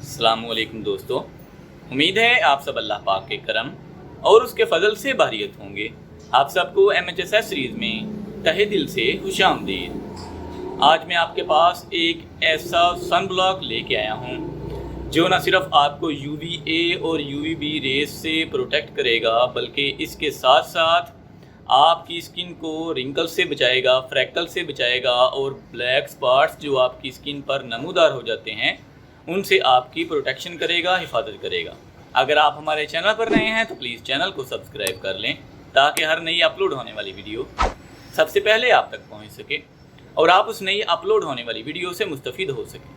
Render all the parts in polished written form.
अस्सलामुअलैकुम दोस्तों, उम्मीद है आप सब अल्लाह पाक के करम और उसके फजल से बारियत होंगे। आप सबको MHSS सीरीज़ में तहे दिल से खुशामदीद। आज मैं आपके पास एक ऐसा सन ब्लॉक लेके आया हूँ जो न सिर्फ आपको UVA और UVB रेस से प्रोटेक्ट करेगा, बल्कि इसके साथ साथ आपकी स्किन को रिंकल से बचाएगा, फ्रैक्टल से बचाएगा और ब्लैक स्पॉट्स जो आपकी स्किन पर नमूदार हो जाते हैं उनसे आपकी प्रोटेक्शन करेगा, हिफाजत करेगा। अगर आप हमारे चैनल पर नए हैं तो प्लीज़ चैनल को सब्सक्राइब कर लें ताकि हर नई अपलोड होने वाली वीडियो सबसे पहले आप तक पहुंच सके और आप उस नई अपलोड होने वाली वीडियो से मुस्तफ़ीद हो सकें।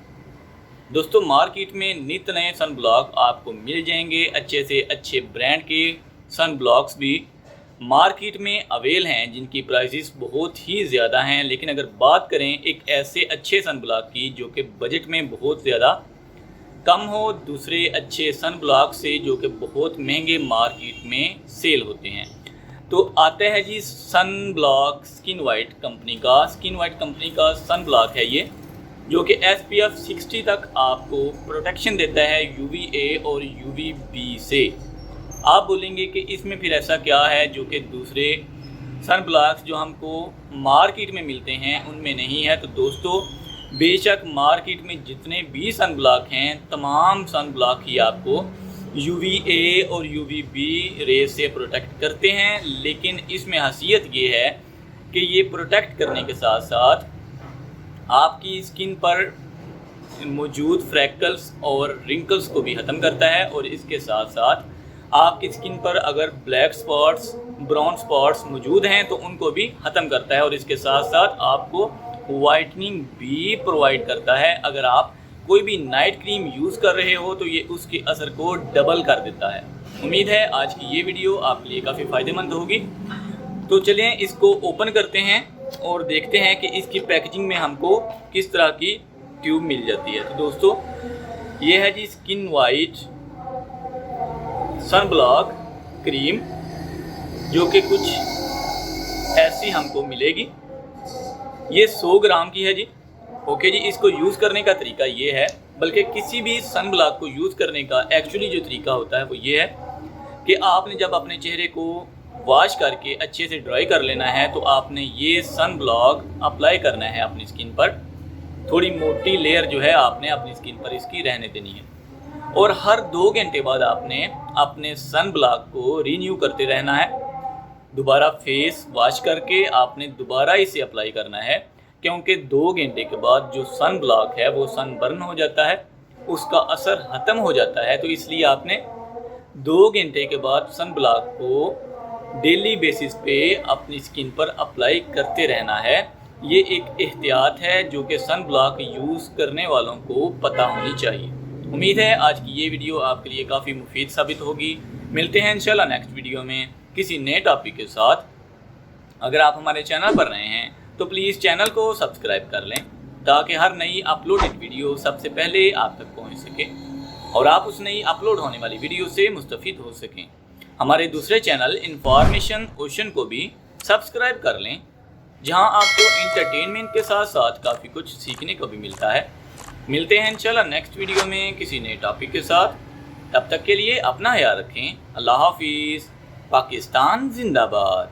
दोस्तों, मार्केट में नित नए सन ब्लॉक आपको मिल जाएंगे। अच्छे से अच्छे ब्रांड के सन ब्लॉक्स भी मार्केट में अवेल हैं जिनकी प्राइसेस बहुत ही ज़्यादा हैं। लेकिन अगर बात करें एक ऐसे अच्छे सन ब्लॉक की जो कि बजट में बहुत ज़्यादा कम हो दूसरे अच्छे सन ब्लॉक से जो कि बहुत महंगे मार्केट में सेल होते हैं, तो आता है जी sun block skin white company का सन ब्लॉक है ये, जो कि SPF 60 तक आपको प्रोटेक्शन देता है UVA और UVB से। आप बोलेंगे कि इसमें फिर ऐसा क्या है जो कि दूसरे सन ब्लॉक्स जो हमको मार्केट में मिलते हैं उनमें नहीं है। तो दोस्तों, बेशक मार्केट में जितने भी सन ब्लॉक हैं तमाम सन ब्लॉक ही आपको UVA और UVB रेस से प्रोटेक्ट करते हैं, लेकिन इसमें खासियत ये है कि ये प्रोटेक्ट करने के साथ साथ आपकी स्किन पर मौजूद फ्रैक्टल्स और रिंकल्स को भी ख़त्म करता है और इसके साथ साथ आपकी स्किन पर अगर ब्लैक स्पॉट्स, ब्राउन स्पॉट्स मौजूद हैं तो उनको भी ख़त्म करता है और इसके साथ साथ आपको वाइटनिंग भी प्रोवाइड करता है। अगर आप कोई भी नाइट क्रीम यूज़ कर रहे हो तो ये उसके असर को डबल कर देता है। उम्मीद है आज की ये वीडियो आपके लिए काफ़ी फ़ायदेमंद होगी। तो चलिए इसको ओपन करते हैं और देखते हैं कि इसकी पैकेजिंग में हमको किस तरह की ट्यूब मिल जाती है। तो दोस्तों, ये है जी skin white sun block cream, जो कि कुछ ऐसी हमको मिलेगी। ये 100 ग्राम की है जी। ओके जी, इसको यूज़ करने का तरीका ये है, बल्कि किसी भी सन ब्लॉक को यूज़ करने का एक्चुअली जो तरीका होता है वो ये है कि आपने जब अपने चेहरे को वॉश करके अच्छे से ड्राई कर लेना है तो आपने ये सन ब्लॉक अप्लाई करना है अपनी स्किन पर। थोड़ी मोटी लेयर जो है आपने अपनी स्किन पर इसकी रहने देनी है और हर 2 घंटे बाद आपने अपने सन ब्लॉक को रीन्यू करते रहना है। दोबारा फेस वॉश करके आपने दोबारा इसे अप्लाई करना है, क्योंकि 2 घंटे के बाद जो सन ब्लॉक है वो सन बर्न हो जाता है, उसका असर ख़त्म हो जाता है। तो इसलिए आपने 2 घंटे के बाद सन ब्लॉक को डेली बेसिस पे अपनी स्किन पर अप्लाई करते रहना है। ये एक एहतियात है जो कि सन ब्लॉक यूज़ करने वालों को पता होनी चाहिए। उम्मीद है आज की ये वीडियो आपके लिए काफ़ी मुफीद साबित होगी। मिलते हैं इंशाल्लाह नेक्स्ट वीडियो में किसी नए टॉपिक के साथ। अगर आप हमारे चैनल पर नए हैं तो प्लीज़ चैनल को सब्सक्राइब कर लें ताकि हर नई अपलोडेड वीडियो सबसे पहले आप तक पहुंच सके और आप उस नई अपलोड होने वाली वीडियो से मुस्तफ़ीद हो सकें। हमारे दूसरे चैनल इन्फॉर्मेशन ओशन को भी सब्सक्राइब कर लें, जहां आपको इंटरटेनमेंट के साथ साथ काफ़ी कुछ सीखने को भी मिलता है। मिलते हैं इंशाल्लाह नेक्स्ट वीडियो में किसी नए टॉपिक के साथ। तब तक के लिए अपना ख्याल रखें। अल्लाह हाफिज़। पाकिस्तान जिंदाबाद।